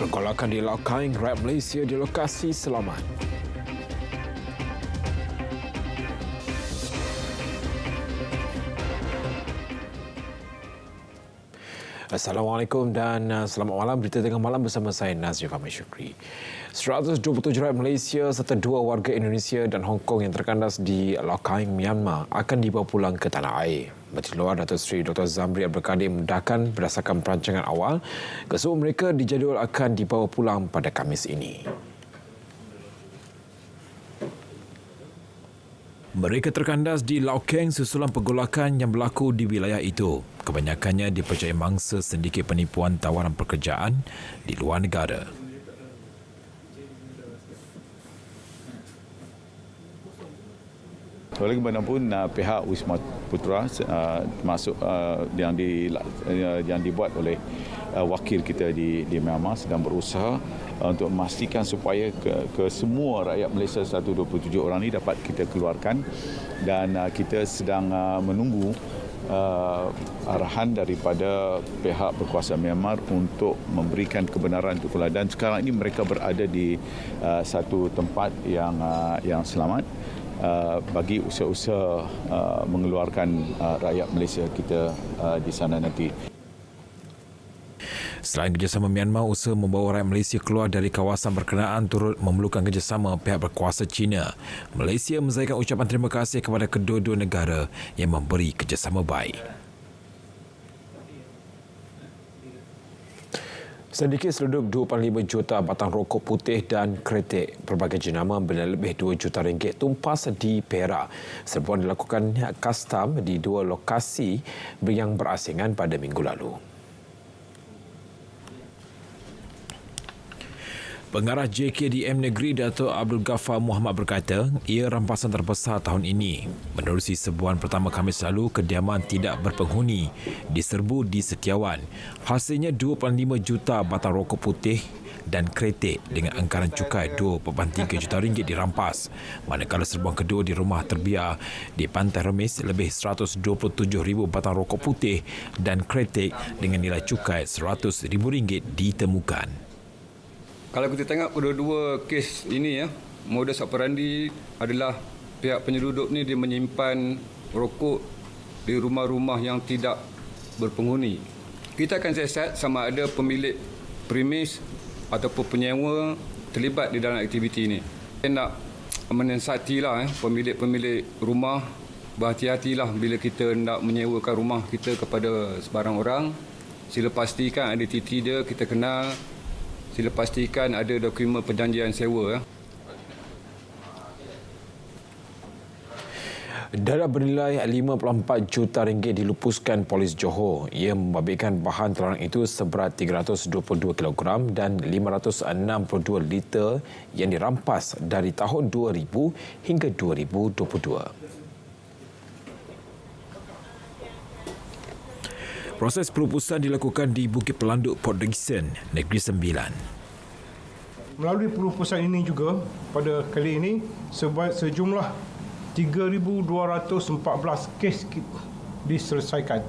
Pergolakan di Laut Kaing, rakyat Malaysia di lokasi selamat. Assalamualaikum dan selamat malam. Berita tengah malam bersama saya Nazif Ahmad Syukri. 127 rakyat Malaysia serta 2 warga Indonesia dan Hong Kong yang terkandas di Laut Kaing, Myanmar akan dibawa pulang ke tanah air. Menteri Luar Datuk Seri Dr. Zamri Abdul Kadir mendahkan berdasarkan perancangan awal, kesemua mereka dijadual akan dibawa pulang pada Khamis ini. Mereka terkandas di Laut Kaing susulan pergolakan yang berlaku di wilayah itu. Kebanyakannya dipercayai mangsa sindiket penipuan tawaran pekerjaan di luar negara. Walaupun bagaimanapun pihak Wisma Putra termasuk yang dibuat oleh wakil kita di Myanmar sedang berusaha untuk memastikan supaya ke semua rakyat Malaysia 127 orang ini dapat kita keluarkan, dan kita sedang menunggu arahan daripada pihak berkuasa Myanmar untuk memberikan kebenaran untuk keluar. Dan sekarang ini mereka berada di satu tempat yang selamat bagi usaha-usaha mengeluarkan rakyat Malaysia kita di sana nanti. Selain kerjasama Myanmar, usaha membawa rakyat Malaysia keluar dari kawasan berkenaan turut memerlukan kerjasama pihak berkuasa China. Malaysia menzairkan ucapan terima kasih kepada kedua-dua negara yang memberi kerjasama baik. Sedikit seluduk 2.5 juta batang rokok putih dan kretek berbagai jenama bernilai lebih 2 juta ringgit tumpas di Perak. Serbuan dilakukan kastam di 2 lokasi yang berasingan pada minggu lalu. Pengarah JKDM Negeri Dato' Abdul Ghaffar Muhammad berkata, ia rampasan terbesar tahun ini. Menerusi serbuan pertama Khamis lalu, kediaman tidak berpenghuni diserbu di Setiawan. Hasilnya 2.5 juta batang rokok putih dan kretek dengan anggaran cukai 2.3 juta ringgit dirampas. Manakala serbuan kedua di rumah terbiar di Pantai Remis, lebih 127,000 batang rokok putih dan kretek dengan nilai cukai RM100,000 ditemukan. Kalau kita tengok kedua-dua kes ini, modus operandi adalah pihak penyelundup ni dia menyimpan rokok di rumah-rumah yang tidak berpenghuni. Kita akan siasat sama ada pemilik premis ataupun penyewa terlibat di dalam aktiviti ini. Saya nak menasihatilah pemilik rumah, berhati-hatilah bila kita nak menyewakan rumah kita kepada sebarang orang. Sila pastikan ada titi dia, kita kenal. Sila pastikan ada dokumen perjanjian sewa. Dana bernilai 54 juta ringgit dilupuskan polis Johor. Ia membabitkan bahan terlarang itu seberat 322 kg dan 562 liter yang dirampas dari tahun 2000 hingga 2022. Proses pelupusan dilakukan di Bukit Pelanduk, Port Dickson, Negeri Sembilan. Melalui pelupusan ini juga, pada kali ini, sejumlah 3,214 kes diselesaikan.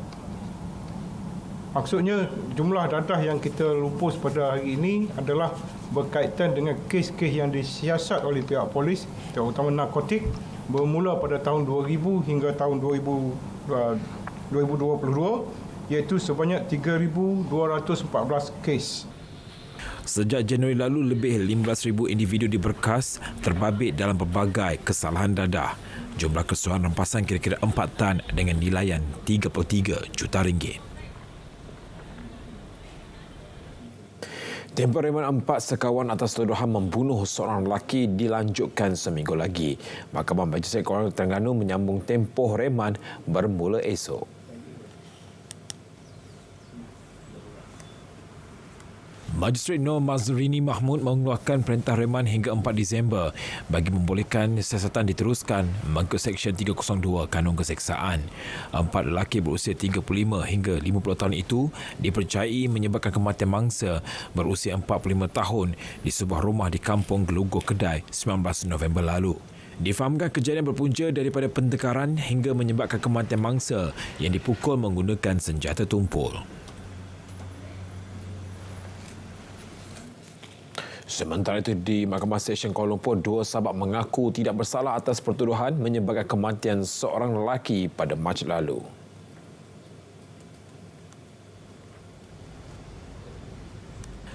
Maksudnya, jumlah dadah yang kita lupus pada hari ini adalah berkaitan dengan kes-kes yang disiasat oleh pihak polis, terutama narkotik, bermula pada tahun 2000 hingga tahun 2022, iaitu sebanyak 3,214 kes. Sejak Januari lalu, lebih 15,000 individu diberkas terbabit dalam pelbagai kesalahan dadah. Jumlah keseluruhan rampasan kira-kira 4 tan dengan nilaian 33 juta ringgit. Tempoh reman 4 sekawan atas tuduhan membunuh seorang lelaki dilanjutkan seminggu lagi. Mahkamah Majistret Kuala Terengganu menyambung tempoh reman bermula esok. Majistret Nur Mazurini Mahmud mengeluarkan perintah reman hingga 4 Disember bagi membolehkan siasatan diteruskan mengikut Seksyen 302 Kanun Keseksaan. 4 lelaki berusia 35 hingga 50 tahun itu dipercayai menyebabkan kematian mangsa berusia 45 tahun di sebuah rumah di Kampung Gelugur Kedai 19 November lalu. Difahamkan kejadian berpunca daripada pentengkaran hingga menyebabkan kematian mangsa yang dipukul menggunakan senjata tumpul. Sementara itu di Mahkamah Session Kuala Lumpur, 2 sahabat mengaku tidak bersalah atas pertuduhan menyebabkan kematian seorang lelaki pada Mac lalu.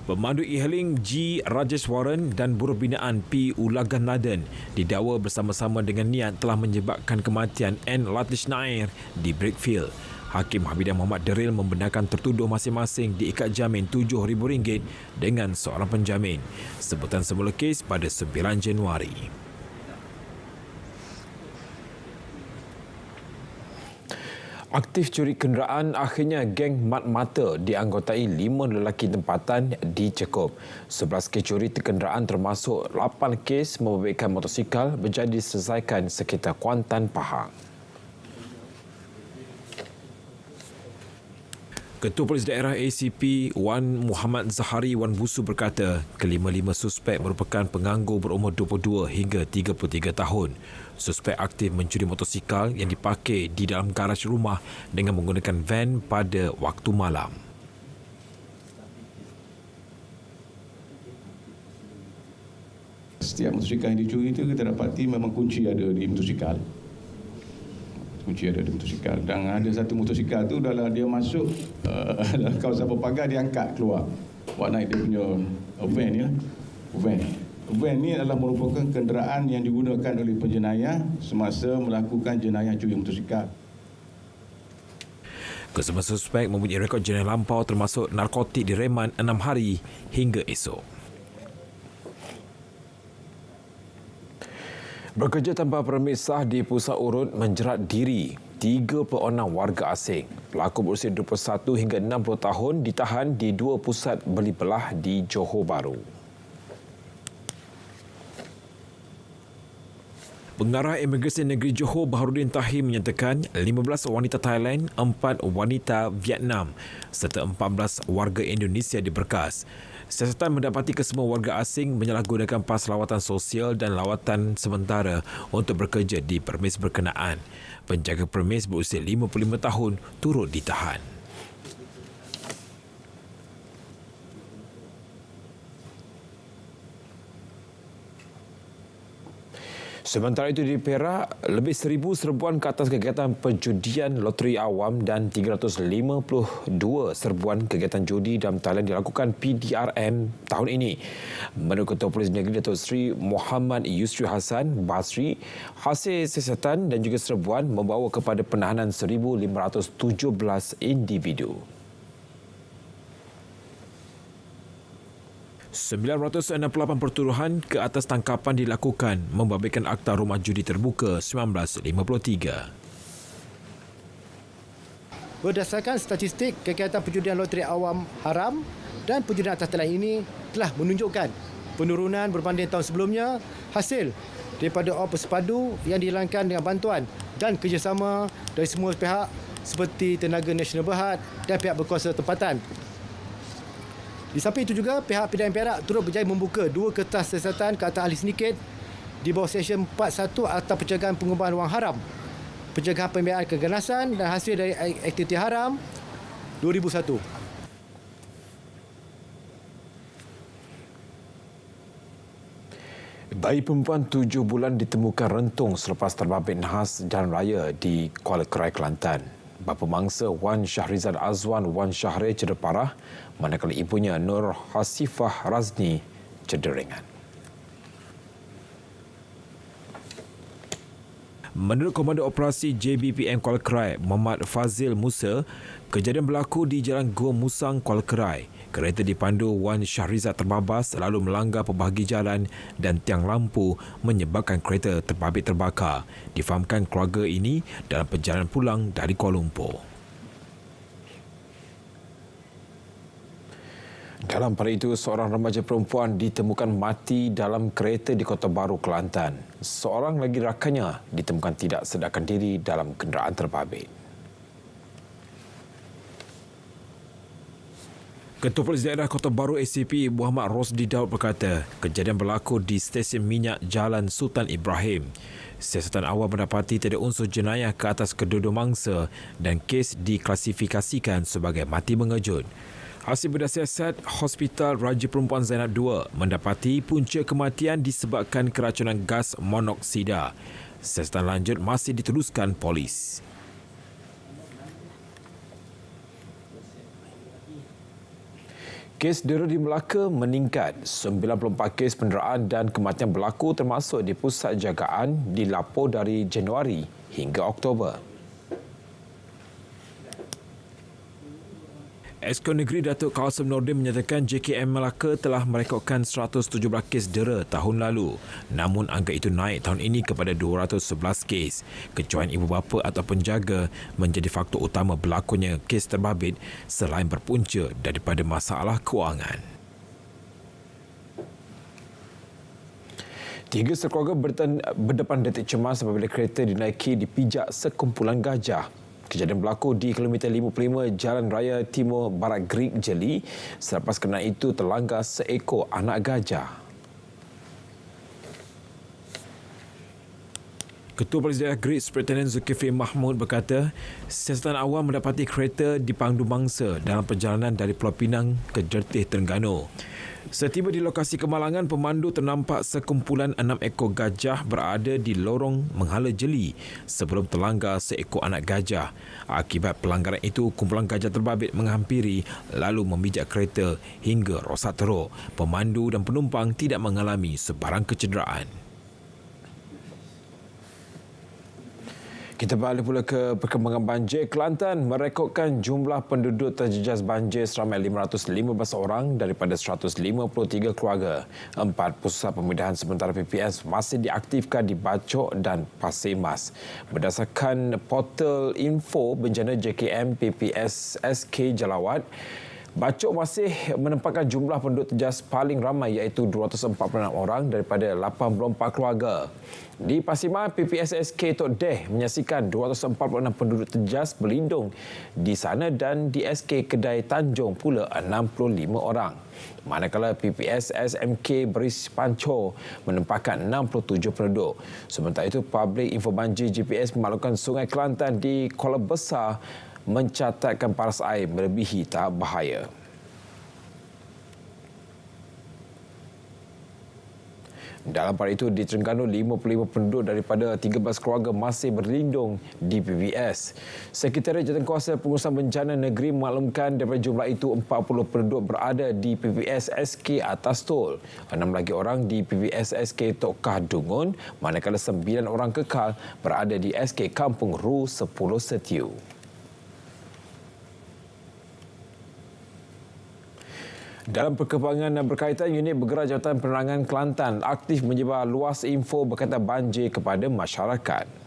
Pemandu e-hailing G. Rajeswaran dan buruh binaan P. Ulagan Naden didakwa bersama-sama dengan niat telah menyebabkan kematian N. Latish Nair di Brickfield. Hakim Hamidah Muhammad Deril membenarkan tertuduh masing-masing diikat jamin RM7,000 dengan seorang penjamin. Sebutan semula kes pada 9 Januari. Aktif curi kenderaan, akhirnya geng mat mata dianggotai 5 lelaki tempatan dicekup. 11 kes curi kenderaan termasuk 8 kes membabitkan motosikal berjaya diselesaikan sekitar Kuantan, Pahang. Ketua Polis Daerah ACP Wan Muhammad Zahari Wan Busu berkata, kelima-lima suspek merupakan penganggur berumur 22 hingga 33 tahun. Suspek aktif mencuri motosikal yang dipakai di dalam garaj rumah dengan menggunakan van pada waktu malam. Setiap motosikal yang dicuri itu kita dapati memang kunci ada di motosikal. Dan ada satu motosikal tu dalam dia masuk dalam kawasan berpagar, dia angkat keluar buat naik dia punya van ni adalah merupakan kenderaan yang digunakan oleh penjenayah semasa melakukan jenayah curi motosikal. Kesemua suspek mempunyai rekod jenayah lampau termasuk narkotik direman 6 hari hingga esok. Bekerja tanpa permit sah di Pusat Urut menjerat diri 36 warga asing. Pelaku berusia 21 hingga 60 tahun ditahan di 2 pusat beli belah di Johor Bahru. Pengarah Imigresen Negeri Johor Baharudin Tahi menyatakan 15 wanita Thailand, 4 wanita Vietnam serta 14 warga Indonesia diberkas. Siasatan mendapati kesemua warga asing menyalahgunakan pas lawatan sosial dan lawatan sementara untuk bekerja di permis berkenaan. Penjaga permis berusia 55 tahun turut ditahan. Sementara itu di Perak, lebih 1,000 serbuan ke atas kegiatan perjudian loteri awam dan 352 serbuan kegiatan judi dalam talian dilakukan PDRM tahun ini. Menurut Ketua Polis Negeri Datuk Seri Muhammad Yusri Hassan Basri, hasil siasatan dan juga serbuan membawa kepada penahanan 1,517 individu. 968 pertuduhan ke atas tangkapan dilakukan membabitkan Akta Rumah Judi Terbuka 1953. Berdasarkan statistik, kegiatan perjudian loteri awam haram dan perjudian atas talian ini telah menunjukkan penurunan berbanding tahun sebelumnya hasil daripada operasi padu yang dijalankan dengan bantuan dan kerjasama dari semua pihak seperti Tenaga Nasional Berhad dan pihak berkuasa tempatan. Di samping itu juga, pihak PDRM Perak turut berjaya membuka 2 kertas siasatan ke atas ahli sindiket di bawah Seksyen 41 Akta Pencegahan Pengubahan Wang Haram, Pencegahan Pembiayaan Keganasan dan Hasil dari Aktiviti Haram 2001. Bayi perempuan 7 bulan ditemukan rentung selepas terbabit nahas jalan raya di Kuala Kerai, Kelantan. Bapa mangsa Wan Syahrizal Azwan Wan Syahrir cedera parah, manakala ibunya Nur Hasifah Razni cedera ringan. Menurut Komando Operasi JBPM Kuala Kerai, Muhammad Fazil Musa, kejadian berlaku di Jalan Gua Musang, Kuala Kerai. Kereta dipandu Wan Syahrizal terbabas lalu melanggar pembahagi jalan dan tiang lampu menyebabkan kereta terbabit terbakar. Difahamkan keluarga ini dalam perjalanan pulang dari Kuala Lumpur. Dalam pada itu, seorang remaja perempuan ditemukan mati dalam kereta di Kota Baru, Kelantan. Seorang lagi rakannya ditemukan tidak sedarkan diri dalam kenderaan terbabit. Ketua Polis Daerah Kota Baru ACP Muhammad Rosdi Daud berkata, kejadian berlaku di stesen minyak Jalan Sultan Ibrahim. Siasatan awal mendapati tiada unsur jenayah ke atas kedua-dua mangsa dan kes diklasifikasikan sebagai mati mengejut. Hasil bedah siasat, Hospital Raja Perempuan Zainab II mendapati punca kematian disebabkan keracunan gas monoksida. Siasatan lanjut masih diteruskan polis. Kes dera di Melaka meningkat. 94 kes penderaan dan kematian berlaku termasuk di pusat jagaan dilapor dari Januari hingga Oktober. Exco Negeri Datuk Qasim Nordin menyatakan JKM Melaka telah merekodkan 117 kes dera tahun lalu. Namun angka itu naik tahun ini kepada 211 kes. Kecuaian ibu bapa atau penjaga menjadi faktor utama berlakunya kes terbabit selain berpunca daripada masalah kewangan. 3 sekeluarga berdepan detik cemas apabila kereta dinaiki dipijak sekumpulan gajah. Kejadian berlaku di kilometer 55 Jalan Raya Timur Barat Greek Jeli selepas kenderaan itu terlanggar seekor anak gajah. Ketua Polis Daerah Greek Superintendent Zulkifli Mahmud berkata, siasatan awam mendapati kereta dipandu mangsa dalam perjalanan dari Pulau Pinang ke Jertih, Terengganu. Setiba di lokasi kemalangan, pemandu ternampak sekumpulan 6 ekor gajah berada di lorong menghala jeli sebelum terlanggar seekor anak gajah. Akibat pelanggaran itu, kumpulan gajah terbabit menghampiri lalu memijak kereta hingga rosak teruk. Pemandu dan penumpang tidak mengalami sebarang kecederaan. Kita balik pula ke perkembangan banjir. Kelantan merekodkan jumlah penduduk terjejas banjir seramai 515 orang daripada 153 keluarga. 4 pusat pemindahan sementara PPS masih diaktifkan di Bacok dan Pasir Mas. Berdasarkan portal info bencana JKM PPS SK Jalawat, Bacok masih menempatkan jumlah penduduk terjejas paling ramai iaitu 246 orang daripada 84 keluarga. Di Pasir Mas, PPSSK Tok Deh menyaksikan 246 penduduk terjejas berlindung di sana dan di SK Kedai Tanjung pula 65 orang. Manakala PPS SMK Beris Panco menempatkan 67 penduduk. Sementara itu, Public Info Banjir GPS memaklumkan Sungai Kelantan di Kuala Besar mencatatkan paras air melebihi tahap bahaya. Dalam pada itu, di Terengganu, 55 penduduk daripada 13 keluarga masih berlindung di PBS. Sekretariat Jawatankuasa Pengurusan Bencana Negeri memaklumkan daripada jumlah itu 40 penduduk berada di PBS SK Atas Tol, 6 lagi orang di PBS SK Tok Kah Dungun, manakala 9 orang kekal berada di SK Kampung Ru 10 Setiu. Dalam perkembangan berkaitan, unit bergerak Jawatan Penerangan Kelantan aktif menyebar luas info berkaitan banjir kepada masyarakat.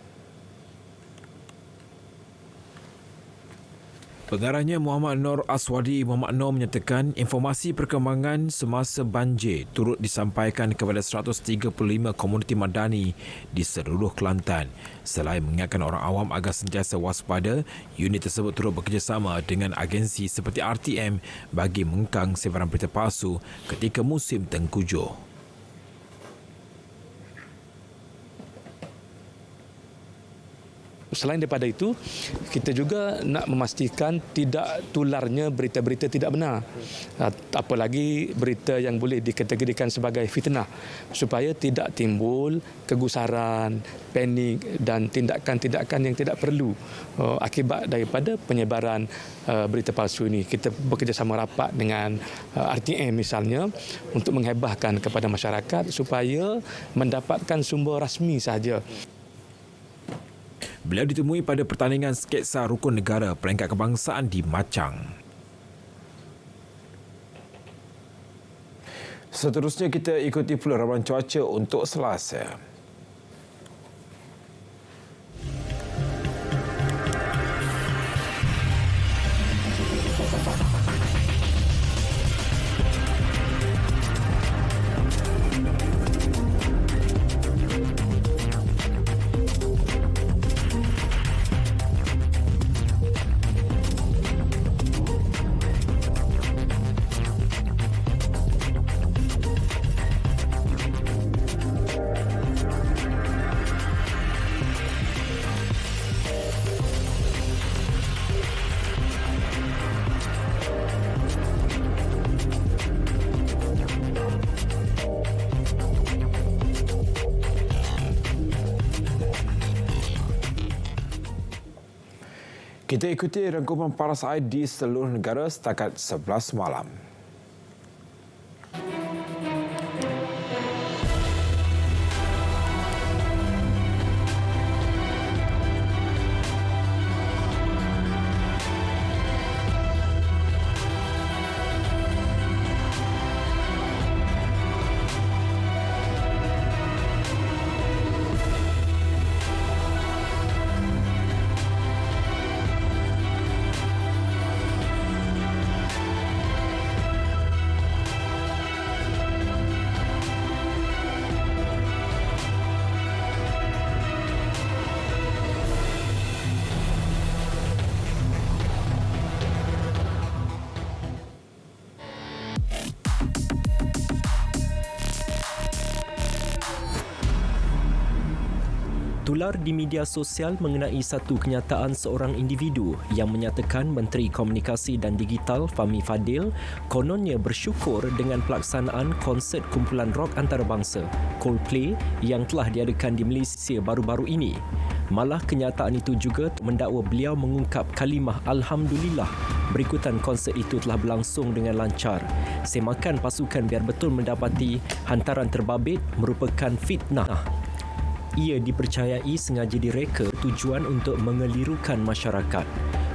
Pengarahnya Muhammad Nur Aswadi Muhammad Nur menyatakan informasi perkembangan semasa banjir turut disampaikan kepada 135 komuniti madani di seluruh Kelantan. Selain mengingatkan orang awam agar sentiasa waspada, unit tersebut turut bekerjasama dengan agensi seperti RTM bagi mengekang sebaran berita palsu ketika musim tengkujuh. Selain daripada itu, kita juga nak memastikan tidak tularnya berita-berita tidak benar. Apalagi berita yang boleh dikategorikan sebagai fitnah, supaya tidak timbul kegusaran, panik dan tindakan-tindakan yang tidak perlu akibat daripada penyebaran berita palsu ini. Kita bekerjasama rapat dengan RTM misalnya untuk menghebahkan kepada masyarakat supaya mendapatkan sumber rasmi sahaja. Beliau ditemui pada pertandingan sketsa rukun negara peringkat kebangsaan di Machang. Seterusnya kita ikuti pula ramalan cuaca untuk Selasa. Kita ikuti rangkuman paras air di seluruh negara setakat 11 malam. Tular di media sosial mengenai satu kenyataan seorang individu yang menyatakan Menteri Komunikasi dan Digital Fahmi Fadil kononnya bersyukur dengan pelaksanaan konsert kumpulan rock antarabangsa Coldplay yang telah diadakan di Malaysia baru-baru ini. Malah kenyataan itu juga mendakwa beliau mengungkap kalimah Alhamdulillah berikutan konsert itu telah berlangsung dengan lancar. Semakan pasukan biar betul mendapati hantaran terbabit merupakan fitnah. Ia dipercayai sengaja direka tujuan untuk mengelirukan masyarakat.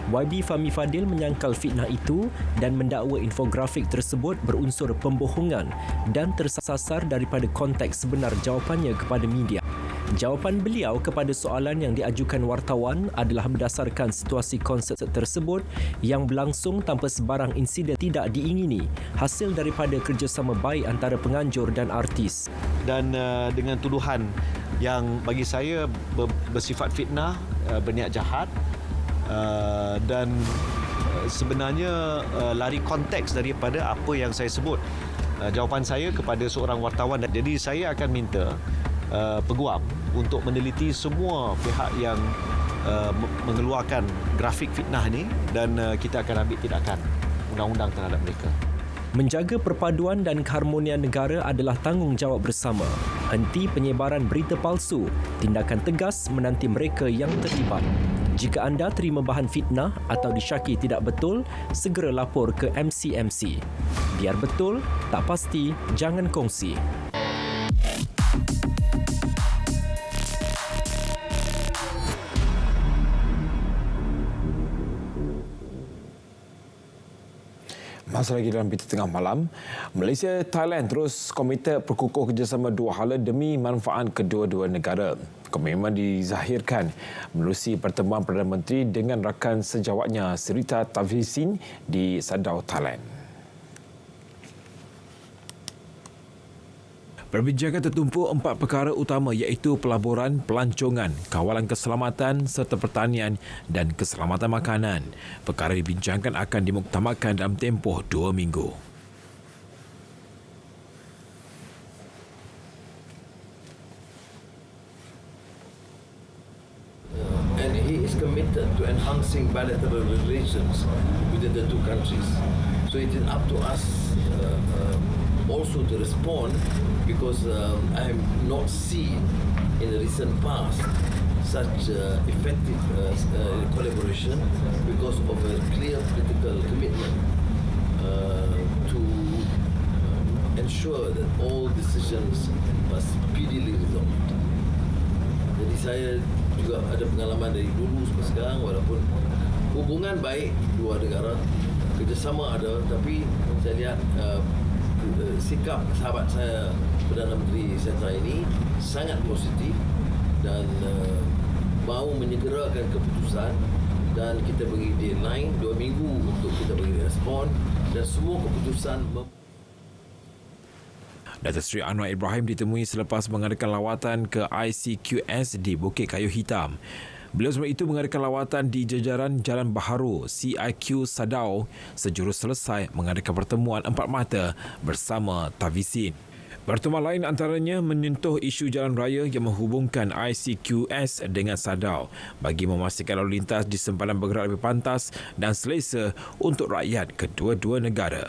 YB Fahmi Fadil menyangkal fitnah itu dan mendakwa infografik tersebut berunsur pembohongan dan tersasar daripada konteks sebenar jawapannya kepada media. Jawapan beliau kepada soalan yang diajukan wartawan adalah berdasarkan situasi konsert tersebut yang berlangsung tanpa sebarang insiden tidak diingini, hasil daripada kerjasama baik antara penganjur dan artis. Dan dengan tuduhan yang bagi saya bersifat fitnah, berniat jahat dan sebenarnya lari konteks daripada apa yang saya sebut. Jawapan saya kepada seorang wartawan, jadi saya akan minta peguam untuk meneliti semua pihak yang mengeluarkan grafik fitnah ni dan kita akan ambil tindakan undang-undang terhadap mereka. Menjaga perpaduan dan keharmonian negara adalah tanggungjawab bersama. Henti penyebaran berita palsu. Tindakan tegas menanti mereka yang terlibat. Jika anda terima bahan fitnah atau disyaki tidak betul, segera lapor ke MCMC. Biar betul, tak pasti, jangan kongsi. Masa lagi dalam berita tengah malam, Malaysia Thailand terus komited perkukuh kerjasama dua hala demi manfaat kedua-dua negara. Komitmen dizahirkan menerusi pertemuan Perdana Menteri dengan rakan sejawatnya Srettha Thavisin di Sadao, Thailand. Perbincangan tertumpu 4 perkara utama iaitu pelaburan, pelancongan, kawalan keselamatan serta pertanian dan keselamatan makanan. Perkara dibincangkan akan dimuktamadkan dalam tempoh 2 minggu. And he is committed to enhancing bilateral relations within the two countries. So it is up to us also to respond, because I have not seen in the recent past such effective collaboration because of a clear political commitment to ensure that all decisions must speedily resolved. Jadi saya juga ada pengalaman dari dulu sampai sekarang, walaupun hubungan baik dua negara, kerjasama ada, tapi saya lihat sikap sahabat saya Perdana Menteri Srettha ini sangat positif dan mahu menyegerakan keputusan, dan kita beri deadline 2 minggu untuk kita beri respon, dan semua keputusan Datuk Seri Anwar Ibrahim ditemui selepas mengadakan lawatan ke ICQS di Bukit Kayu Hitam. Beliau sebelum itu mengadakan lawatan di jajaran Jalan Baharu CIQ Sadao sejurus selesai mengadakan pertemuan 4 mata bersama Thavisin. Pertemuan lain antaranya menyentuh isu jalan raya yang menghubungkan ICQS dengan Sadao bagi memastikan lalu lintas di sempadan bergerak lebih pantas dan selesa untuk rakyat kedua-dua negara.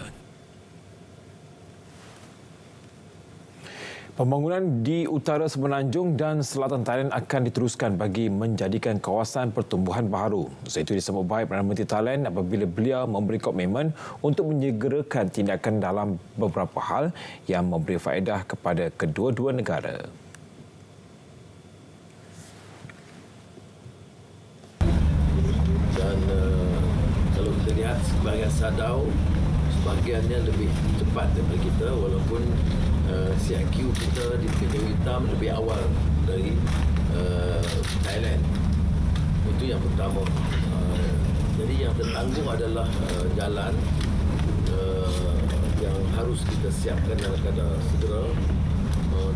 Pembangunan di utara Semenanjung dan selatan Thailand akan diteruskan bagi menjadikan kawasan pertumbuhan baharu. Itu disambut baik Perdana Menteri Thailand apabila beliau memberi komitmen untuk menyegerakan tindakan dalam beberapa hal yang memberi faedah kepada kedua-dua negara. Dan kalau kita lihat sebagian sadau, sebagiannya lebih cepat daripada kita walaupun CIQ kita di Penjuru Hitam lebih awal dari Thailand. Itu yang pertama. Jadi yang tertanggung adalah jalan yang harus kita siapkan dalam keadaan segera.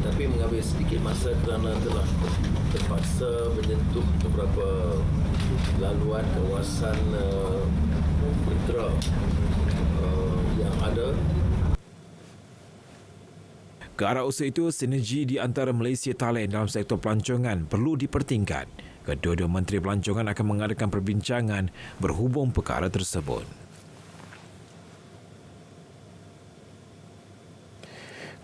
Tapi mengambil sedikit masa kerana telah terpaksa menyentuh beberapa laluan kawasan ultra yang ada. Ke arah usaha itu, sinergi di antara Malaysia dan Thailand dalam sektor pelancongan perlu dipertingkat. Kedua-dua Menteri Pelancongan akan mengadakan perbincangan berhubung perkara tersebut.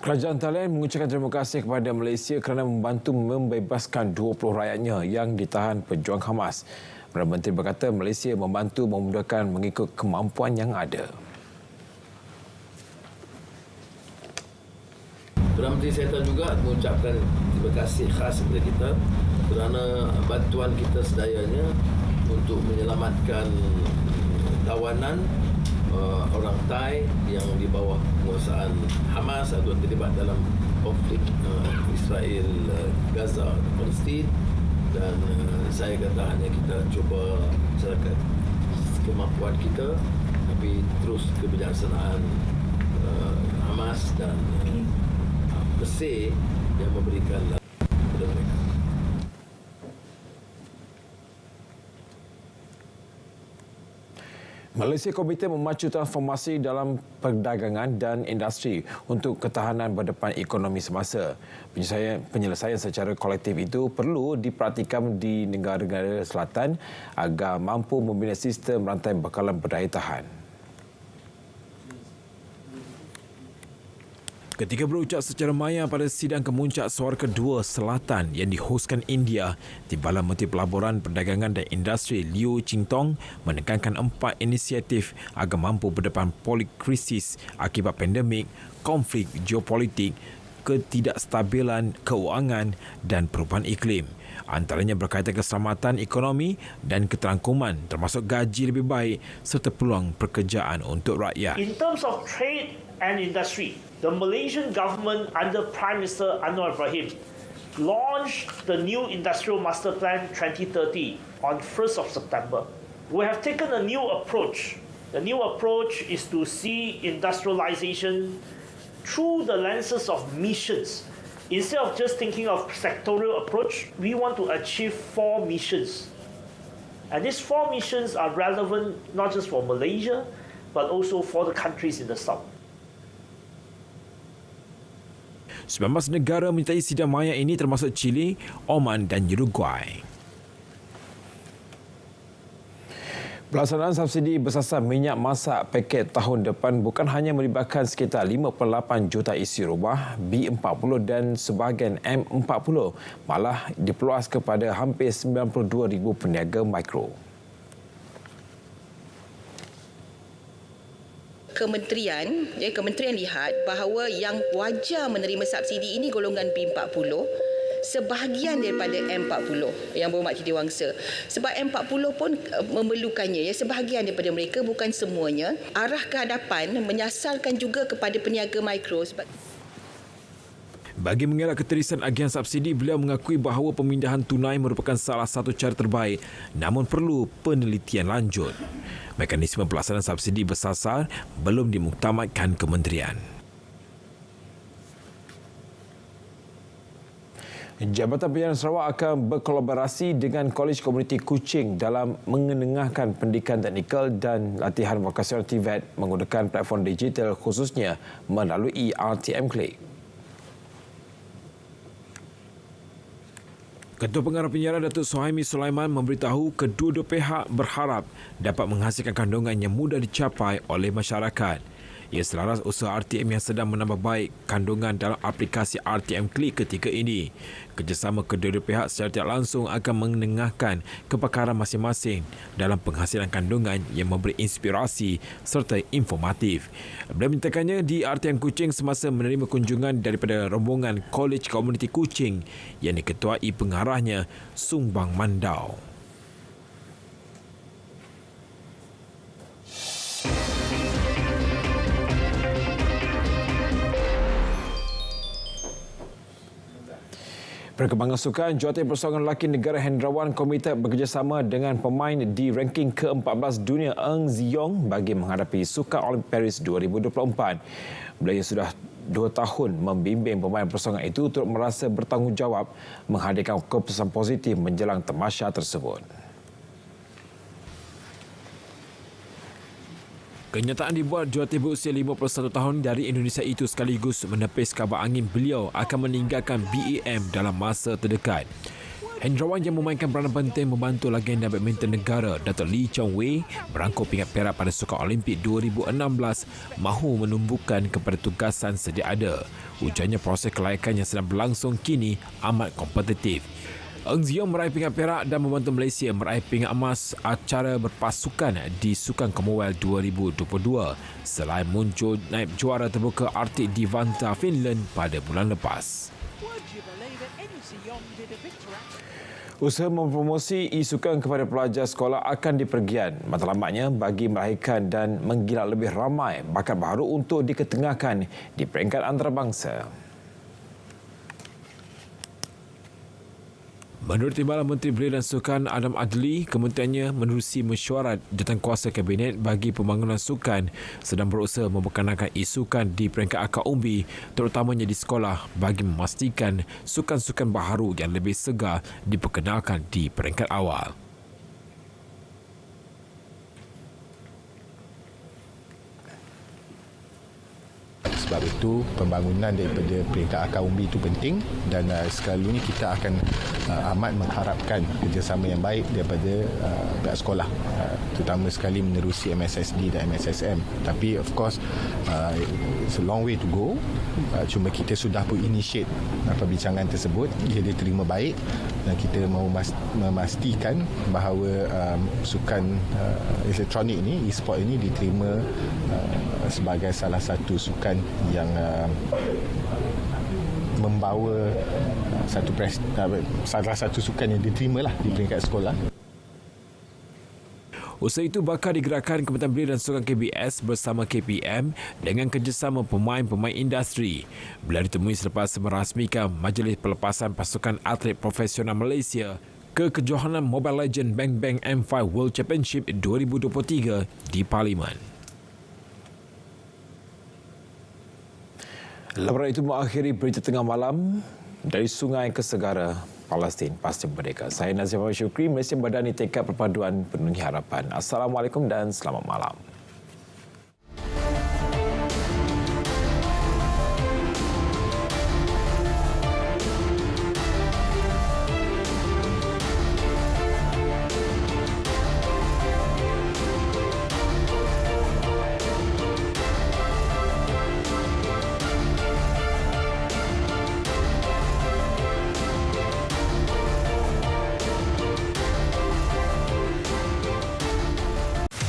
Kerajaan Thailand mengucapkan terima kasih kepada Malaysia kerana membantu membebaskan 20 rakyatnya yang ditahan pejuang Hamas. Perdana Menteri berkata Malaysia membantu memudahkan mengikut kemampuan yang ada. Perdana Menteri Kesihatan juga mengucapkan terima kasih khas kepada kita kerana bantuan kita sedayanya untuk menyelamatkan tawanan orang Thai yang di bawah penguasaan Hamas atau terlibat dalam konflik Israel, Gaza, Palestin. Dan saya kata hanya kita cuba masyarakat kemampuan kita, tapi terus kebijaksanaan Hamas dan Mesir yang memberikan kepada mereka. Malaysia komited memacu transformasi dalam perdagangan dan industri untuk ketahanan berdepan ekonomi semasa. Penyelesaian secara kolektif itu perlu diperhatikan di negara-negara selatan agar mampu membina sistem rantai bekalan berdaya tahan. Ketika berucap secara maya pada sidang kemuncak suara kedua selatan yang dihoskan India, Timbalan Menteri Pelaburan, Perdagangan dan Industri Liu Ching-tong menekankan 4 inisiatif agar mampu berdepan polikrisis akibat pandemik, konflik geopolitik, ketidakstabilan keuangan dan perubahan iklim. Antaranya berkaitan keselamatan ekonomi dan keterangkuman termasuk gaji lebih baik serta peluang pekerjaan untuk rakyat. In terms of trade and industry, the Malaysian government under Prime Minister Anwar Ibrahim launched the new Industrial Master Plan 2030 on 1st of September. We have taken a new approach. The new approach is to see industrialization through the lenses of missions. Instead of just thinking of sectorial approach, we want to achieve 4 missions. And these 4 missions are relevant not just for Malaysia, but also for the countries in the south. 19 negara menyertai sidang maya ini termasuk Chile, Oman dan Uruguay. Pelaksanaan subsidi bersasar minyak masak paket tahun depan bukan hanya melibatkan sekitar 58 juta isi rumah B40 dan sebahagian M40, malah diperluas kepada hampir 92,000 peniaga mikro. Kementerian lihat bahawa yang wajar menerima subsidi ini golongan B40, sebahagian daripada M40 yang berhormat Kittiwangsa. Sebab M40 pun memerlukannya, sebahagian daripada mereka, bukan semuanya. Arah ke hadapan menyasarkan juga kepada peniaga mikro. Bagi mengelak keterisan agihan subsidi, beliau mengakui bahawa pemindahan tunai merupakan salah satu cara terbaik, namun perlu penelitian lanjut. Mekanisme pelaksanaan subsidi bersasar belum dimuktamadkan kementerian. Jabatan Penyiaran Sarawak akan berkolaborasi dengan Kolej Komuniti Kuching dalam mengenengahkan pendidikan teknikal dan latihan vokasional TVET menggunakan platform digital khususnya melalui RTM Click. Ketua Pengarah Penyiaran Datuk Suhaimi Sulaiman memberitahu kedua-dua pihak berharap dapat menghasilkan kandungan yang mudah dicapai oleh masyarakat. Ia selaras usaha RTM yang sedang menambah baik kandungan dalam aplikasi RTM Klik ketika ini. Kerjasama kedua-dua pihak secara tidak langsung akan menengahkan kepakaran masing-masing dalam penghasilan kandungan yang memberi inspirasi serta informatif. Beliau menyatakannya di RTM Kuching semasa menerima kunjungan daripada rombongan College Komuniti Kuching yang diketuai pengarahnya Sumbang Mandau. Perkembangan sukan, jurulatih persoalan lelaki negara Hendrawan komited bekerjasama dengan pemain di ranking ke-14 dunia Eng Ziong bagi menghadapi Sukan Olimpik Paris 2024. Beliau yang sudah 2 tahun membimbing pemain persoalan itu turut merasa bertanggungjawab menghadirkan keputusan positif menjelang tamasya tersebut. Kenyataan dibuat jurulatih berusia 51 tahun dari Indonesia itu sekaligus menepis kabar angin beliau akan meninggalkan BEM dalam masa terdekat. Hendrawan yang memainkan peranan penting membantu legenda badminton negara Datuk Lee Chong Wei merangkul pingat perak pada Sukan Olimpik 2016 mahu menumbuhkan kepada tugasan sedia ada. Ujarnya proses kelayakan yang sedang berlangsung kini amat kompetitif. Eng Ziong meraih pingat perak dan membantu Malaysia meraih pingat emas acara berpasukan di Sukan Commonwealth 2022 selain muncul naib juara terbuka Arctic di Vantaa, Finland pada bulan lepas. Usaha mempromosi e-sukan kepada pelajar sekolah akan dipergiat. Matlamatnya bagi melahirkan dan menggilak lebih ramai bakat baru untuk diketengahkan di peringkat antarabangsa. Menurut Timbalan Menteri Belia dan Sukan Adam Adli, kementeriannya menerusi mesyuarat jawatankuasa Kabinet bagi pembangunan sukan sedang berusaha memperkenalkan e-sukan di peringkat akar umbi terutamanya di sekolah bagi memastikan sukan-sukan baharu yang lebih segar diperkenalkan di peringkat awal. Sebab itu pembangunan daripada peringkat akar umbi itu penting dan sekali ini kita akan amat mengharapkan kerjasama yang baik daripada pihak sekolah, terutama sekali menerusi MSSD dan MSSM. Tapi of course it's a long way to go. Cuma kita sudah pun initiate perbincangan tersebut, ia diterima baik dan kita mahu memastikan bahawa sukan elektronik ini, e-sport ini diterima sebagai salah satu sukan yang membawa salah satu sukan yang diterimalah di peringkat sekolah. Usaha itu bakal digerakkan Kementerian Belia dan Sukan KBS bersama KPM dengan kerjasama pemain-pemain industri. Beliau ditemui selepas merasmikan Majlis Pelepasan Pasukan Atlet Profesional Malaysia ke kejohanan Mobile Legends Bang Bang M5 World Championship 2023 di Parlimen. Laporan itu mengakhiri berita tengah malam dari Sungai ke Segara, Palestin pasca merdeka. Saya Nazif Syukri, Malaysia Madani, tekad perpaduan penuhi harapan. Assalamualaikum dan selamat malam.